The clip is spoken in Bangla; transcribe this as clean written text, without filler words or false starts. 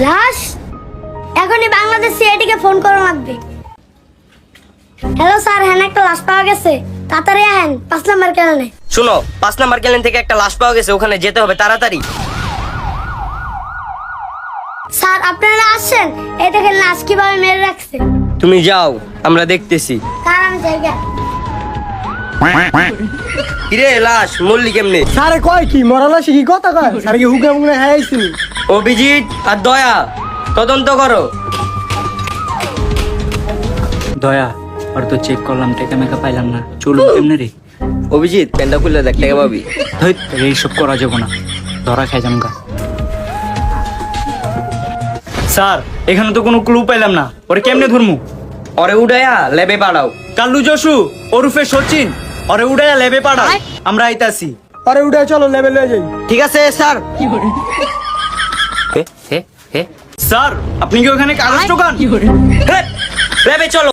লাশ? এখনই বাংলাদেশ সিআইডিকে ফোন করা লাগবে। হ্যালো স্যার, হ্যাঁ একটা লাশ পাওয়া গেছে, তাড়াতাড়ি আহেন 5 নাম্বার ক্যানেলে। শুনো, 5 নাম্বার ক্যালেন থেকে একটা লাশ পাওয়া গেছে, ওখানে যেতে হবে তাড়াতাড়ি। স্যার আপনারা আসছেন, এই দেখেন লাশ কিভাবে মেরে রাখছে। তুমি যাও, আমরা দেখতেছি। স্যার আমি জায়গা। কিরে লাশ মল্লি কেমনে? স্যারে কয় কি মরালা শিখি কথা কয় স্যার কি হুকা মুগনা হাইছি অভিজিৎ আর দয়া তদন্ত করো। দয়া আর তো চেক করলাম, টেকা মেকা পাইলাম না। চলুন কেমনে রে? অভিজিৎ প্যান্ডা খুললে দেখ টাকা পাবি। ধৈত এইসব করা যাবো না, ধরা খাই জামগা। স্যার এখানে তো কোনো ক্লু পাইলাম না, ওরে কেমনে ধরমু? ওরে উড়াইয়া লেবে পাড়াও। কাল্লু যশু ওরফে সচিন, ওরে উড়াইয়া লেবে পাড়া, আমরা আইতাছি। আরে উঠে চলো লেভেল হয়ে যাই। ঠিক আছে স্যার। হে হে হে স্যার আপনি কি ওখানে কাগজ টোকান? লেবে চলো।